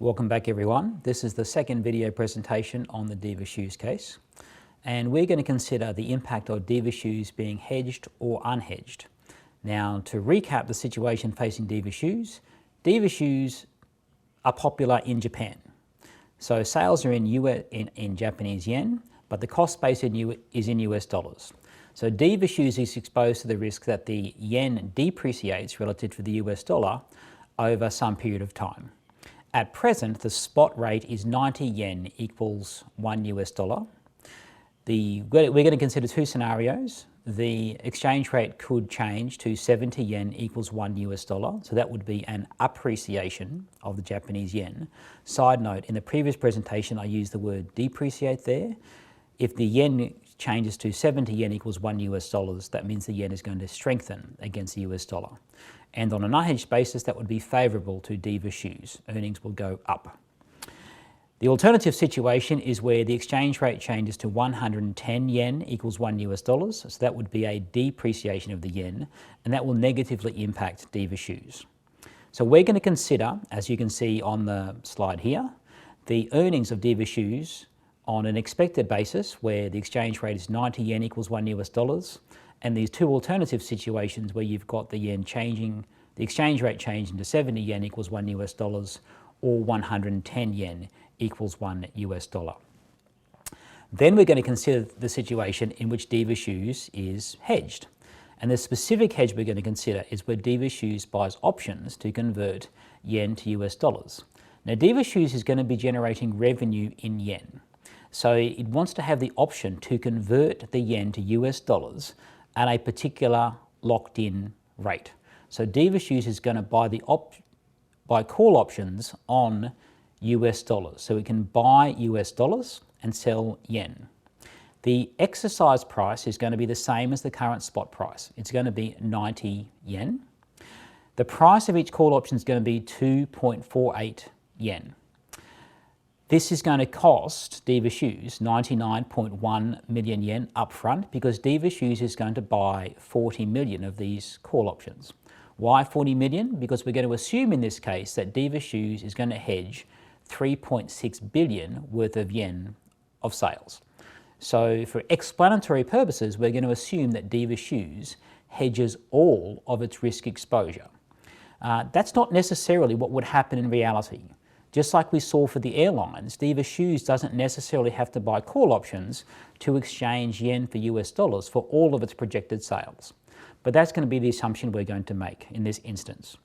Welcome back everyone. This is the second video presentation on the Diva Shoes case, and we're going to consider the impact of Diva Shoes being hedged or unhedged. Now, to recap the situation facing Diva Shoes are popular in Japan. So sales are in Japanese yen, but the cost base is in US dollars. So Diva Shoes is exposed to the risk that the yen depreciates relative to the US dollar over some period of time. At present, the spot rate is 90 yen equals $1 US. We're going to consider two scenarios. The exchange rate could change to 70 yen equals $1 US. So that would be an appreciation of the Japanese yen. Side note, in the previous presentation, I used the word depreciate there. If the yen changes to 70 yen equals $1 US, that means the yen is going to strengthen against the US dollar. And on an unhedged basis, that would be favourable to Diva Shoes. Earnings will go up. The alternative situation is where the exchange rate changes to 110 yen equals $1 US. So that would be a depreciation of the yen, and that will negatively impact Diva Shoes. So we're going to consider, as you can see on the slide here, the earnings of Diva Shoes on an expected basis where the exchange rate is 90 yen equals $1 US, and these two alternative situations where you've got the yen changing, the exchange rate changing to 70 yen equals $1 US, or 110 yen equals $1 US. Then we're going to consider the situation in which Diva Shoes is hedged. And the specific hedge we're going to consider is where Diva Shoes buys options to convert yen to US dollars. Now, Diva Shoes is going to be generating revenue in yen. So it wants to have the option to convert the yen to US dollars at a particular locked-in rate. So Diva Shoes is going to buy call options on US dollars. So it can buy US dollars and sell yen. The exercise price is going to be the same as the current spot price. It's going to be 90 yen. The price of each call option is going to be 2.48 yen. This is going to cost Diva Shoes 99.1 million yen upfront because Diva Shoes is going to buy 40 million of these call options. Why 40 million? Because we're going to assume in this case that Diva Shoes is going to hedge 3.6 billion worth of yen of sales. So for explanatory purposes, we're going to assume that Diva Shoes hedges all of its risk exposure. That's not necessarily what would happen in reality. Just like we saw for the airlines, Diva Shoes doesn't necessarily have to buy call options to exchange yen for US dollars for all of its projected sales. But that's going to be the assumption we're going to make in this instance.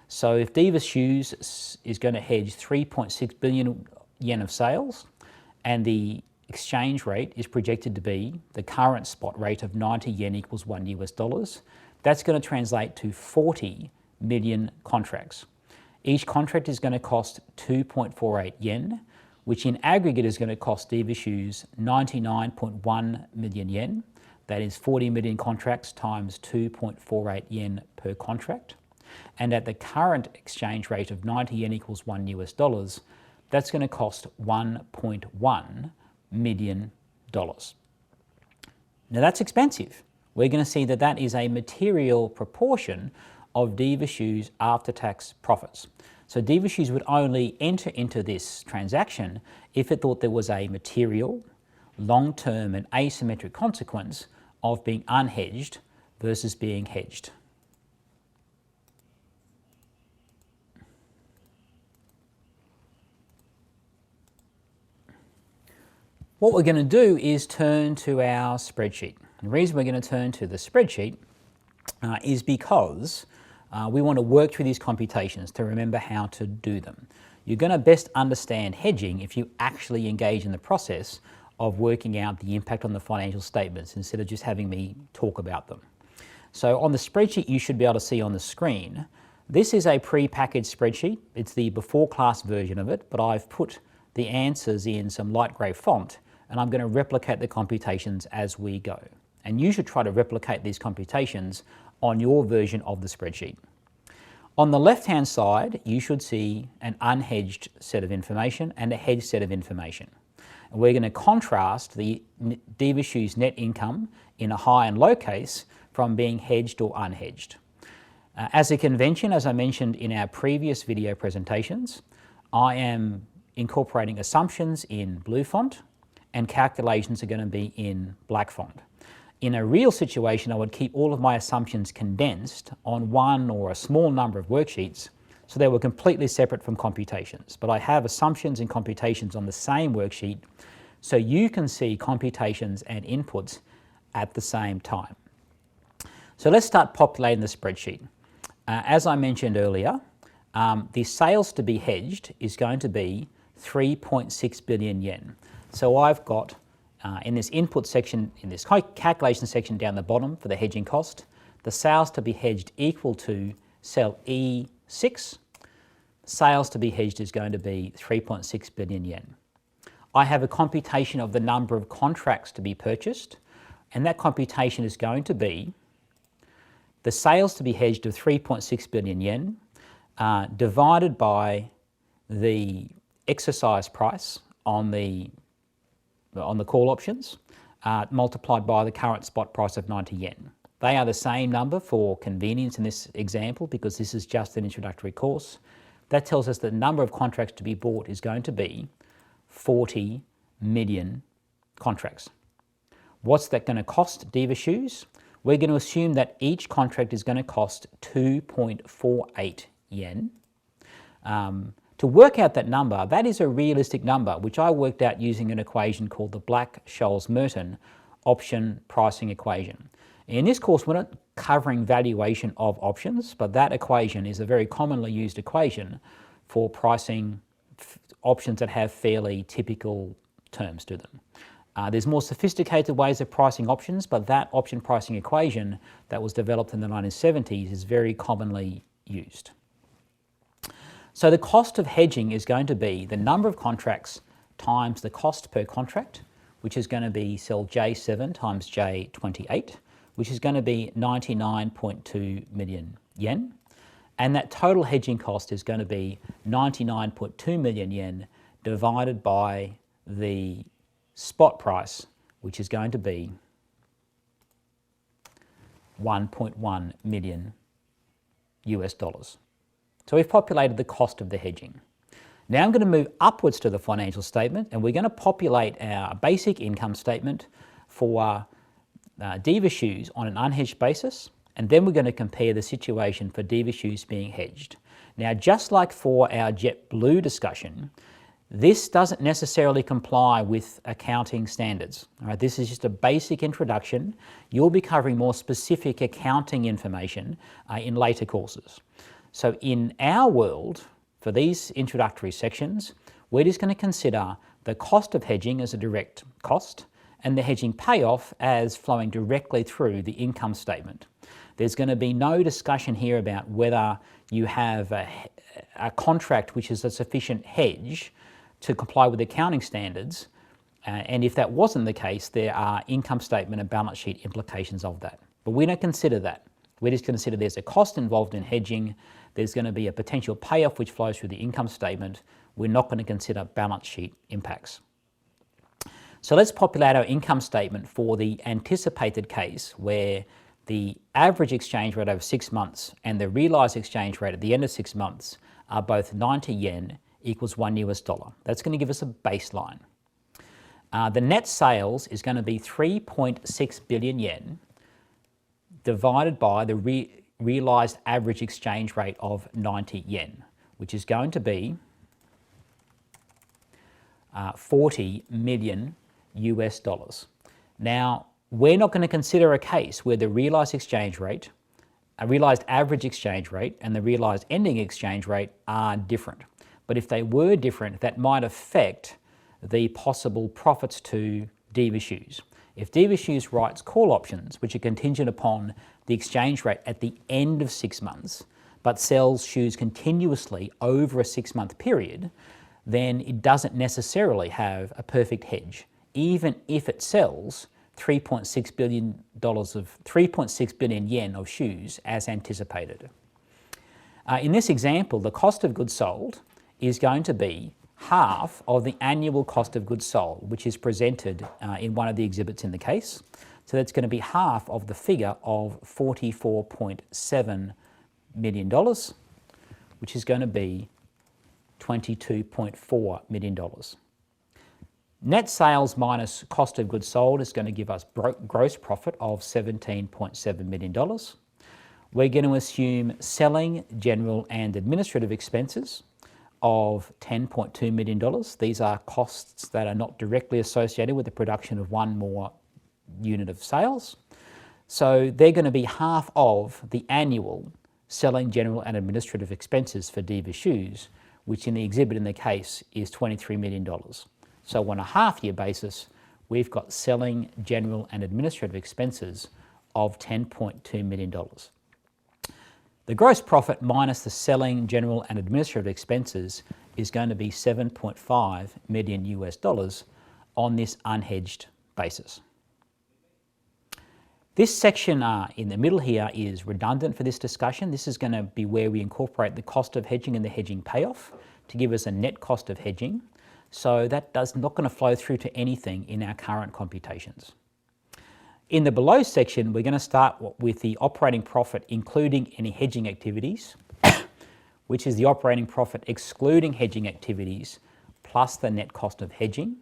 So if Diva Shoes is going to hedge 3.6 billion yen of sales, and the exchange rate is projected to be the current spot rate of 90 yen equals $1 US, that's going to translate to 40 million contracts. Each contract is going to cost 2.48 yen, which in aggregate is going to cost Diva Shoes 99.1 million yen. That is 40 million contracts times 2.48 yen per contract. And at the current exchange rate of 90 yen equals $1 US, that's going to cost $1.1 million. Now that's expensive. We're going to see that that is a material proportion of Diva Shoes after-tax profits. So Diva Shoes would only enter into this transaction if it thought there was a material, long-term and asymmetric consequence of being unhedged versus being hedged. What we're going to do is turn to our spreadsheet. The reason we're going to turn to the spreadsheet is because we want to work through these computations to remember how to do them. You're going to best understand hedging if you actually engage in the process of working out the impact on the financial statements instead of just having me talk about them. So on the spreadsheet you should be able to see on the screen, this is a pre-packaged spreadsheet. It's the before class version of it, but I've put the answers in some light grey font and I'm going to replicate the computations as we go. And you should try to replicate these computations on your version of the spreadsheet. On the left-hand side, you should see an unhedged set of information and a hedged set of information. And we're going to contrast the Diva Shoes net income in a high and low case from being hedged or unhedged. As a convention, as I mentioned in our previous video presentations, I am incorporating assumptions in blue font and calculations are going to be in black font. In a real situation, I would keep all of my assumptions condensed on one or a small number of worksheets so they were completely separate from computations. But I have assumptions and computations on the same worksheet so you can see computations and inputs at the same time. So let's start populating the spreadsheet. As I mentioned earlier, the sales to be hedged is going to be 3.6 billion yen. So I've got in this input section, in this calculation section down the bottom for the hedging cost, the sales to be hedged equal to cell E6. Sales to be hedged is going to be 3.6 billion yen. I have a computation of the number of contracts to be purchased, and that computation is going to be the sales to be hedged of 3.6 billion yen divided by the exercise price on the call options multiplied by the current spot price of 90 yen. They are the same number for convenience in this example because this is just an introductory course. That tells us that the number of contracts to be bought is going to be 40 million contracts. What's that going to cost Diva Shoes? We're going to assume that each contract is going to cost 2.48 yen. To work out that number, that is a realistic number, which I worked out using an equation called the Black-Scholes-Merton option pricing equation. In this course, we're not covering valuation of options, but that equation is a very commonly used equation for pricing options that have fairly typical terms to them. There's more sophisticated ways of pricing options, but that option pricing equation that was developed in the 1970s is very commonly used. So the cost of hedging is going to be the number of contracts times the cost per contract, which is going to be cell J7 times J28, which is going to be 99.2 million yen. And that total hedging cost is going to be 99.2 million yen divided by the spot price, which is going to be 1.1 million US dollars. So we've populated the cost of the hedging. Now I'm going to move upwards to the financial statement and we're going to populate our basic income statement for Diva Shoes on an unhedged basis, and then we're going to compare the situation for Diva Shoes being hedged. Now, just like for our JetBlue discussion, this doesn't necessarily comply with accounting standards. All right, this is just a basic introduction. You'll be covering more specific accounting information in later courses. So in our world, for these introductory sections, we're just going to consider the cost of hedging as a direct cost and the hedging payoff as flowing directly through the income statement. There's going to be no discussion here about whether you have a contract which is a sufficient hedge to comply with accounting standards, and if that wasn't the case, there are income statement and balance sheet implications of that. But we don't consider that. We just consider there's a cost involved in hedging, there's going to be a potential payoff which flows through the income statement. We're not going to consider balance sheet impacts. So let's populate our income statement for the anticipated case where the average exchange rate over 6 months and the realized exchange rate at the end of 6 months are both 90 yen equals $1 US. That's going to give us a baseline. The net sales is going to be 3.6 billion yen divided by the realized average exchange rate of 90 yen, which is going to be 40 million US dollars. Now, we're not going to consider a case where the realized exchange rate, a realized average exchange rate, and the realized ending exchange rate are different. But if they were different, that might affect the possible profits to Diva Shoes. If Diva Shoes writes call options, which are contingent upon the exchange rate at the end of 6 months, but sells shoes continuously over a 6-month period, then it doesn't necessarily have a perfect hedge, even if it sells $3.6 billion yen of shoes as anticipated. In this example, the cost of goods sold is going to be half of the annual cost of goods sold, which is presented in one of the exhibits in the case. So that's going to be half of the figure of $44.7 million, which is going to be $22.4 million. Net sales minus cost of goods sold is going to give us gross profit of $17.7 million. We're going to assume selling, general and administrative expenses of $10.2 million. These are costs that are not directly associated with the production of one more unit of sales. So they're going to be half of the annual selling, general and administrative expenses for Diva Shoes, which in the exhibit in the case is $23 million. So on a half-year basis, we've got selling, general and administrative expenses of $10.2 million. The gross profit minus the selling, general and administrative expenses is going to be $7.5 million US on this unhedged basis. This section in the middle here is redundant for this discussion. This is going to be where we incorporate the cost of hedging and the hedging payoff to give us a net cost of hedging. So that not going to flow through to anything in our current computations. In the below section, we're going to start with the operating profit including any hedging activities, which is the operating profit excluding hedging activities plus the net cost of hedging.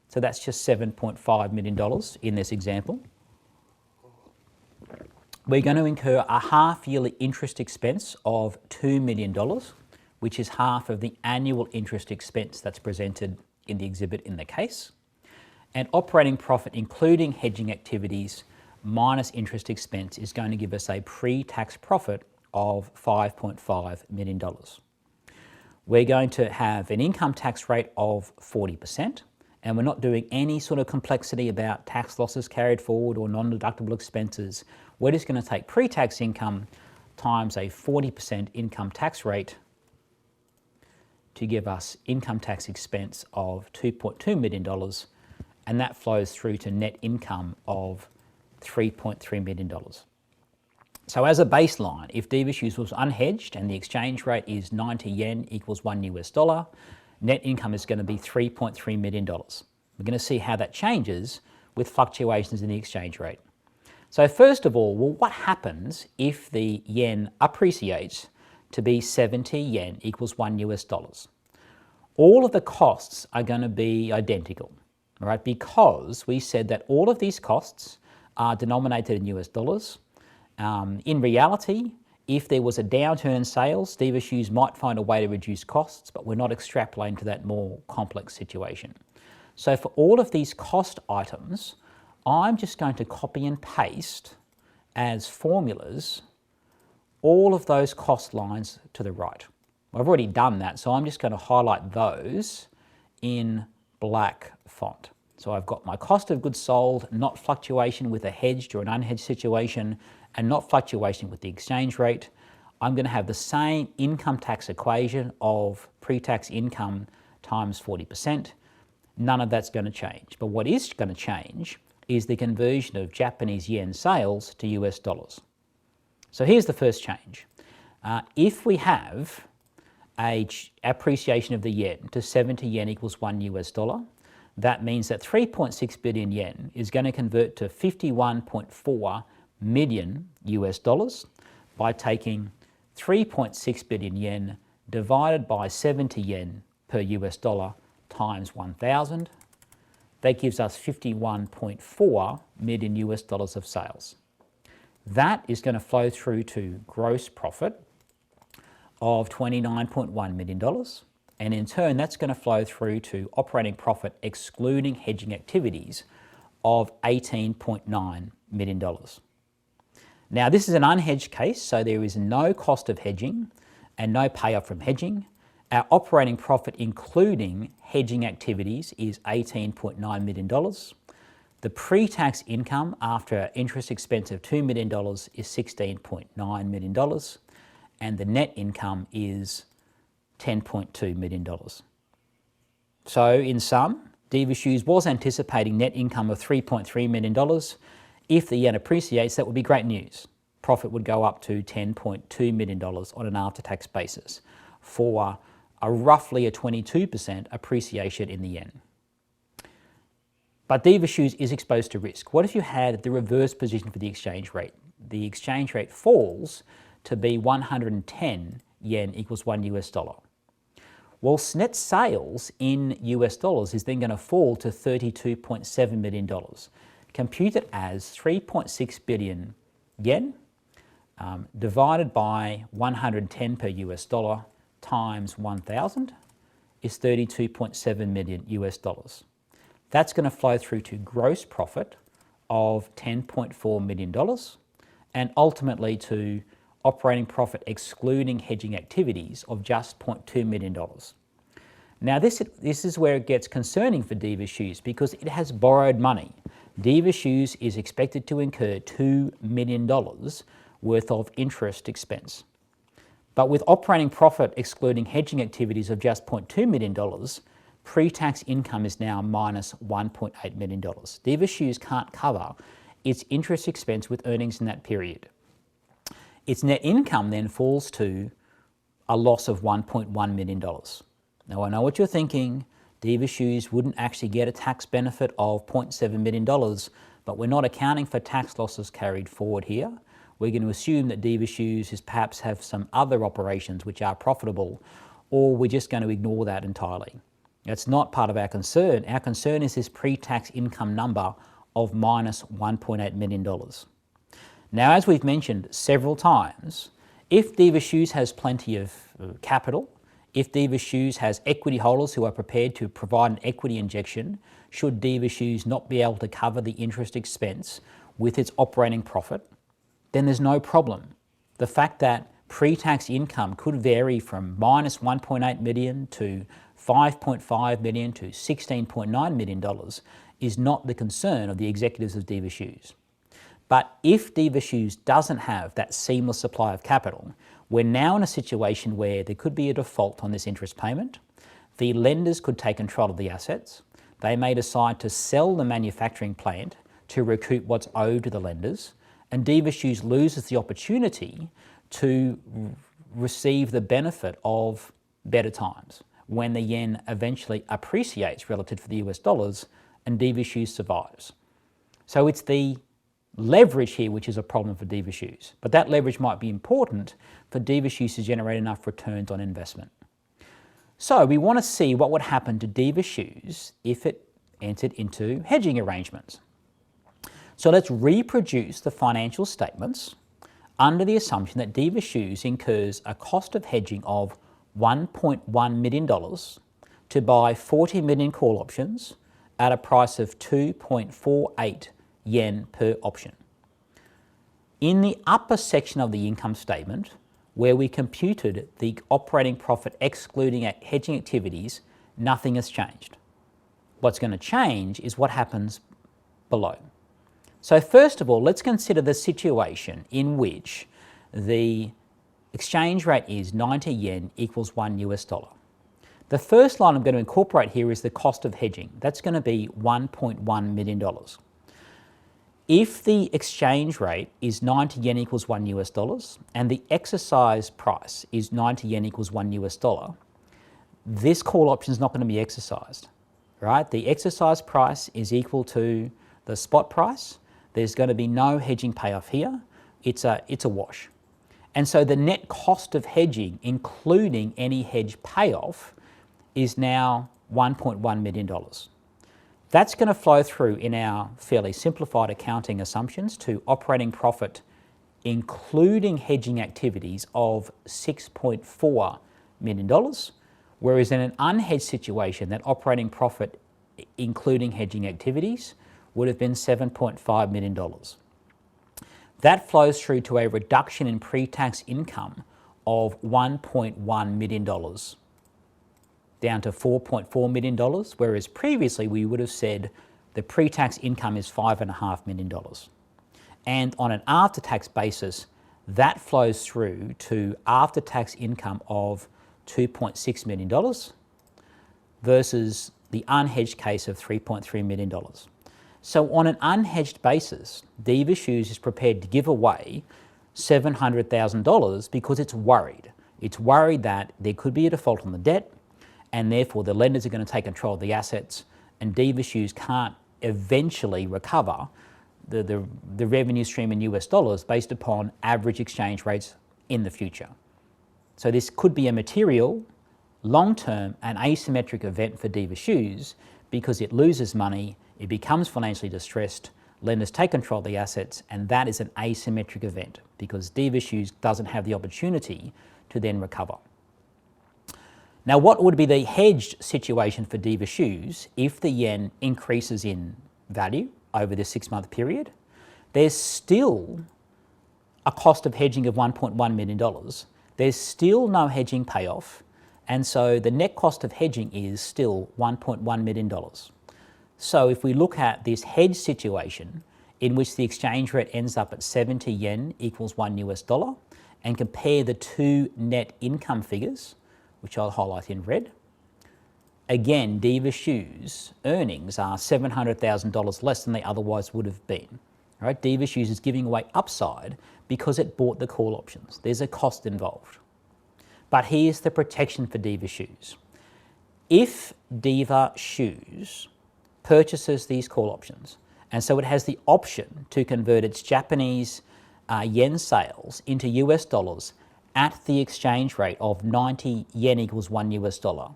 So that's just $7.5 million in this example. We're going to incur a half-yearly interest expense of $2 million, which is half of the annual interest expense that's presented in the exhibit in the case. And operating profit including hedging activities minus interest expense is going to give us a pre-tax profit of $5.5 million. We're going to have an income tax rate of 40%, and we're not doing any sort of complexity about tax losses carried forward or non-deductible expenses. We're just going to take pre-tax income times a 40% income tax rate to give us income tax expense of $2.2 million, and that flows through to net income of $3.3 million. So as a baseline, if Diva Shoes was unhedged and the exchange rate is 90 yen equals $1 US, net income is going to be $3.3 million. We're going to see how that changes with fluctuations in the exchange rate. So first of all, well, what happens if the yen appreciates to be 70 yen equals $1 US? All of the costs are going to be identical, all right, because we said that all of these costs are denominated in US dollars. In reality, if there was a downturn in sales, Diva Shoes might find a way to reduce costs, but we're not extrapolating to that more complex situation. So for all of these cost items, I'm just going to copy and paste as formulas all of those cost lines to the right. I've already done that, so I'm just going to highlight those in black font. So I've got my cost of goods sold, not fluctuation with a hedged or an unhedged situation, and not fluctuation with the exchange rate. I'm going to have the same income tax equation of pre-tax income times 40%. None of that's going to change. But what is going to change is the conversion of Japanese yen sales to US dollars. So here's the first change. If we have an appreciation of the yen to 70 yen equals $1 US, that means that 3.6 billion yen is going to convert to 51.4 million US dollars by taking 3.6 billion yen divided by 70 yen per US dollar times 1,000. That gives us 51.4 million US dollars of sales. That is going to flow through to gross profit of $29.1 million. And in turn, that's going to flow through to operating profit excluding hedging activities of $18.9 million. Now, this is an unhedged case, so there is no cost of hedging and no payoff from hedging. Our operating profit including hedging activities is $18.9 million. The pre-tax income after interest expense of $2 million is $16.9 million, and the net income is $10.2 million. So in sum, Diva Shoes was anticipating net income of $3.3 million. If the yen appreciates, that would be great news. Profit would go up to $10.2 million on an after-tax basis for roughly a 22% appreciation in the yen. But Diva Shoes is exposed to risk. What if you had the reverse position for the exchange rate? The exchange rate falls to be 110 yen equals $1 US. Well, net sales in US dollars is then going to fall to $32.7 million, computed as 3.6 billion yen divided by 110 per US dollar times 1,000 is 32.7 million US dollars. That's going to flow through to gross profit of $10.4 million and ultimately to operating profit excluding hedging activities of just $0.2 million. Now this is where it gets concerning for Diva Shoes because it has borrowed money. Diva Shoes is expected to incur $2 million worth of interest expense. But with operating profit excluding hedging activities of just $0.2 million, pre-tax income is now minus $1.8 million. Diva Shoes can't cover its interest expense with earnings in that period. Its net income then falls to a loss of $1.1 million. Now I know what you're thinking, Diva Shoes wouldn't actually get a tax benefit of $0.7 million, but we're not accounting for tax losses carried forward here. We're going to assume that Diva Shoes perhaps have some other operations which are profitable, or we're just going to ignore that entirely. That's not part of our concern. Our concern is this pre-tax income number of minus $1.8 million. Now, as we've mentioned several times, if Diva Shoes has plenty of capital, if Diva Shoes has equity holders who are prepared to provide an equity injection, should Diva Shoes not be able to cover the interest expense with its operating profit, then there's no problem. The fact that pre-tax income could vary from minus $1.8 million to $5.5 million to $16.9 million is not the concern of the executives of Diva Shoes. But if Diva Shoes doesn't have that seamless supply of capital, we're now in a situation where there could be a default on this interest payment. The lenders could take control of the assets. They may decide to sell the manufacturing plant to recoup what's owed to the lenders, and Diva Shoes loses the opportunity to receive the benefit of better times when the yen eventually appreciates relative to the US dollars and Diva Shoes survives. So it's the leverage here which is a problem for Diva Shoes, but that leverage might be important for Diva Shoes to generate enough returns on investment. So we want to see what would happen to Diva Shoes if it entered into hedging arrangements. So let's reproduce the financial statements under the assumption that Diva Shoes incurs a cost of hedging of $1.1 million to buy 40 million call options at a price of 2.48 yen per option. In the upper section of the income statement, where we computed the operating profit excluding hedging activities, nothing has changed. What's going to change is what happens below. So first of all, let's consider the situation in which the exchange rate is 90 yen equals 1 US dollar. The first line I'm going to incorporate here is the cost of hedging. That's going to be $1.1 million. If the exchange rate is 90 yen equals 1 US dollars and the exercise price is 90 yen equals 1 US dollar, this call option is not going to be exercised, right? The exercise price is equal to the spot price. There's going to be no hedging payoff here. It's a wash. And so the net cost of hedging, including any hedge payoff, is now $1.1 million. That's going to flow through in our fairly simplified accounting assumptions to operating profit, including hedging activities, of $6.4 million, whereas in an unhedged situation, that operating profit, including hedging activities, would have been $7.5 million. That flows through to a reduction in pre-tax income of $1.1 million, down to $4.4 million, whereas previously we would have said the pre-tax income is $5.5 million. And on an after-tax basis, that flows through to after-tax income of $2.6 million versus the unhedged case of $3.3 million. So on an unhedged basis, Diva Shoes is prepared to give away $700,000 because it's worried. It's worried that there could be a default on the debt, and therefore the lenders are going to take control of the assets, and Diva Shoes can't eventually recover the revenue stream in US dollars based upon average exchange rates in the future. So this could be a material long-term and asymmetric event for Diva Shoes because it loses money, it becomes financially distressed, lenders take control of the assets, and that is an asymmetric event because Diva Shoes doesn't have the opportunity to then recover. Now, what would be the hedged situation for Diva Shoes if the yen increases in value over this 6-month period? There's still a cost of hedging of $1.1 million. There's still no hedging payoff, and so the net cost of hedging is still $1.1 million. So if we look at this hedge situation in which the exchange rate ends up at 70 yen equals $1 and compare the two net income figures, which I'll highlight in red, again, Diva Shoes earnings are $700,000 less than they otherwise would have been. All right, Diva Shoes is giving away upside because it bought the call options. There's a cost involved. But here's the protection for Diva Shoes. If Diva Shoes purchases these call options, and so it has the option to convert its Japanese yen sales into US dollars at the exchange rate of 90 yen equals $1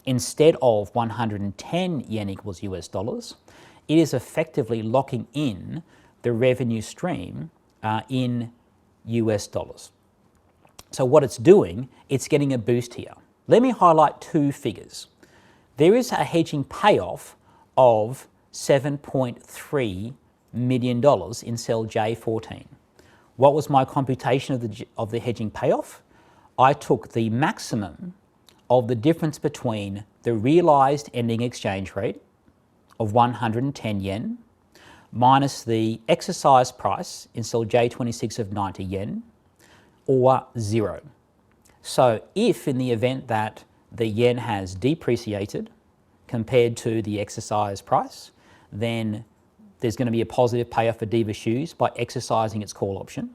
instead of 110 yen equals US dollars, it is effectively locking in the revenue stream in US dollars. So what it's doing, it's getting a boost here. Let me highlight two figures. There is a hedging payoff of $7.3 million in cell J14. What was my computation of the hedging payoff? I took the maximum of the difference between the realized ending exchange rate of 110 yen minus the exercise price in cell J26 of 90 yen, or 0. So if in the event that the yen has depreciated compared to the exercise price, then there's going to be a positive payoff for Diva Shoes by exercising its call option.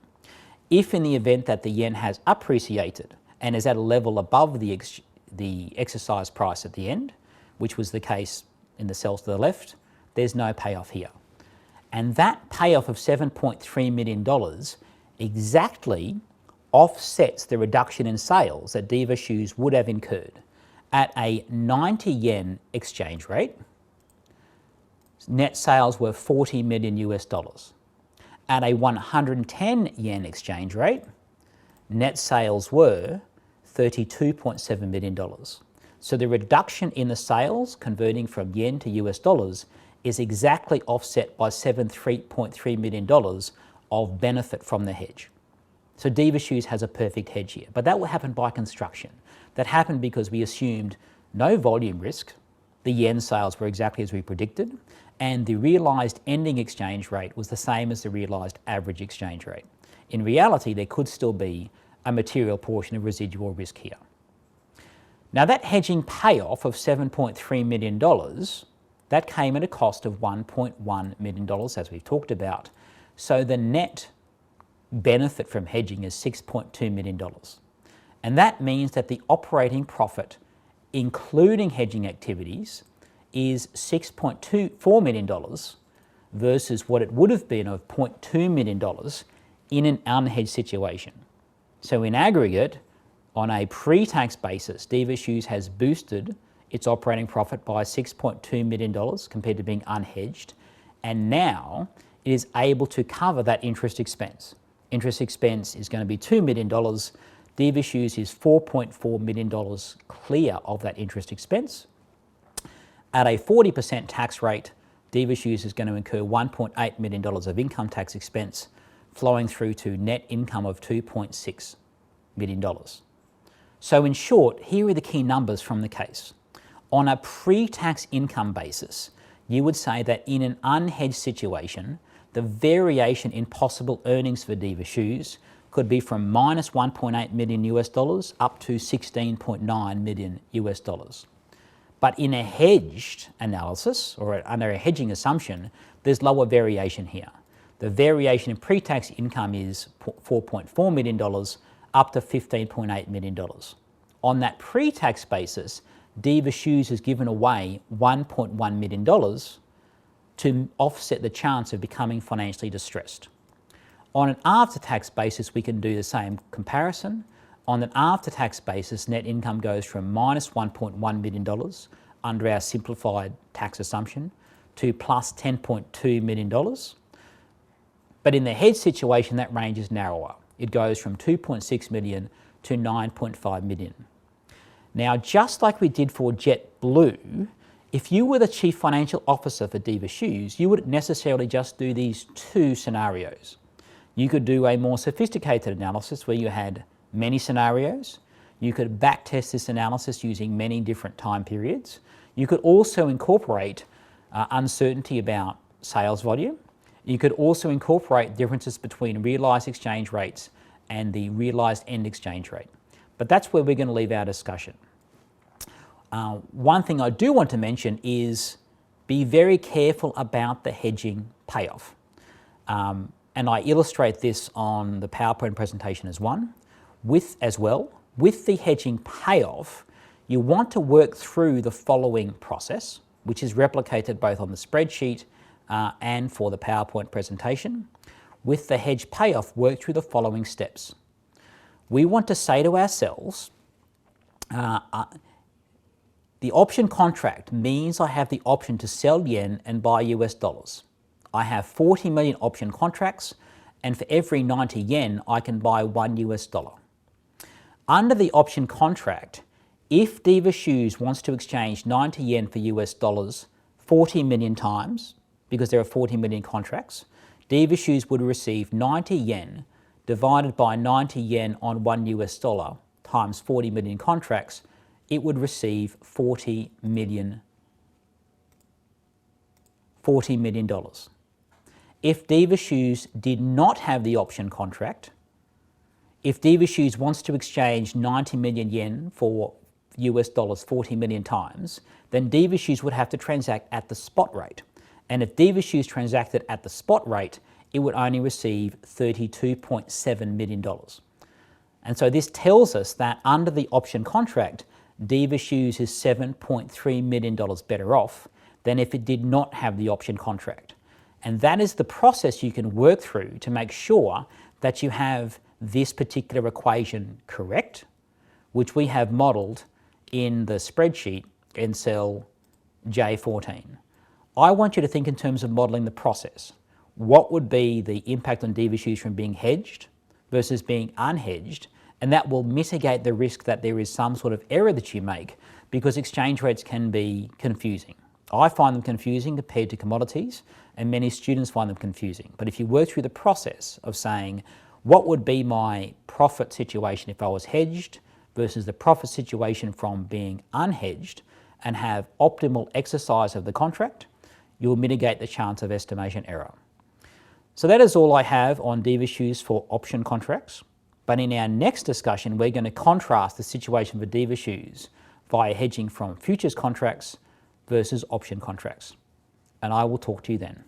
If in the event that the yen has appreciated and is at a level above the exercise price at the end, which was the case in the cells to the left, there's no payoff here. And that payoff of $7.3 million exactly offsets the reduction in sales that Diva Shoes would have incurred. At a 90 yen exchange rate, net sales were $40 million US. At a 110 yen exchange rate, net sales were $32.7 million. So the reduction in the sales converting from yen to US dollars is exactly offset by $7.3 million of benefit from the hedge. So Diva Shoes has a perfect hedge here, but that will happen by construction. That happened because we assumed no volume risk, the yen sales were exactly as we predicted, and the realized ending exchange rate was the same as the realized average exchange rate. In reality, there could still be a material portion of residual risk here. Now that hedging payoff of $7.3 million, that came at a cost of $1.1 million, as we've talked about. So the net benefit from hedging is $6.2 million. And that means that the operating profit, including hedging activities, is $6.4 million versus what it would have been of $0.2 million in an unhedged situation. So in aggregate, on a pre-tax basis, Diva Shoes has boosted its operating profit by $6.2 million compared to being unhedged, and now it is able to cover that interest expense. Interest expense is going to be $2 million. Diva Shoes is $4.4 million clear of that interest expense. At a 40% tax rate, Diva Shoes is going to incur $1.8 million of income tax expense, flowing through to net income of $2.6 million. So in short, here are the key numbers from the case. On a pre-tax income basis, you would say that in an unhedged situation, the variation in possible earnings for Diva Shoes could be from minus $1.8 million US dollars up to $16.9 million US dollars. But in a hedged analysis, or under a hedging assumption, there's lower variation here. The variation in pre-tax income is $4.4 million up to $15.8 million. On that pre-tax basis, Diva Shoes has given away $1.1 million to offset the chance of becoming financially distressed. On an after-tax basis, we can do the same comparison. On an after-tax basis, net income goes from minus $1.1 million under our simplified tax assumption to plus $10.2 million. But in the hedge situation, that range is narrower. It goes from 2.6 million to 9.5 million. Now, just like we did for JetBlue, if you were the chief financial officer for Diva Shoes, you wouldn't necessarily just do these two scenarios. You could do a more sophisticated analysis where you had many scenarios. You could backtest this analysis using many different time periods. You could also incorporate uncertainty about sales volume. You could also incorporate differences between realised exchange rates and the realised end exchange rate. But that's where we're going to leave our discussion. One thing I do want to mention is be very careful about the hedging payoff. And I illustrate this on the PowerPoint presentation as well. With the hedging payoff, you want to work through the following process, which is replicated both on the spreadsheet and for the PowerPoint presentation. With the hedge payoff, work through the following steps. We want to say to ourselves, the option contract means I have the option to sell yen and buy US dollars. I have 40 million option contracts, and for every 90 yen, I can buy $1 US. Under the option contract, if Diva Shoes wants to exchange 90 yen for US dollars 40 million times, because there are 40 million contracts, Diva Shoes would receive 90 yen divided by 90 yen on $1 US times 40 million contracts. It would receive $40 million. If Diva Shoes did not have the option contract, if Diva Shoes wants to exchange 90 million yen for US dollars 40 million times, then Diva Shoes would have to transact at the spot rate. And if Diva Shoes transacted at the spot rate, it would only receive $32.7 million. And so this tells us that under the option contract, Diva Shoes is $7.3 million better off than if it did not have the option contract. And that is the process you can work through to make sure that you have this particular equation correct, which we have modelled in the spreadsheet in cell J14. I want you to think in terms of modelling the process. What would be the impact on Diva Shoes from being hedged versus being unhedged? And that will mitigate the risk that there is some sort of error that you make, because exchange rates can be confusing. I find them confusing compared to commodities, and many students find them confusing. But if you work through the process of saying, what would be my profit situation if I was hedged versus the profit situation from being unhedged, and have optimal exercise of the contract, you'll mitigate the chance of estimation error. So that is all I have on Diva Shoes for option contracts. But in our next discussion, we're going to contrast the situation for Diva Shoes via hedging from futures contracts versus option contracts. And I will talk to you then.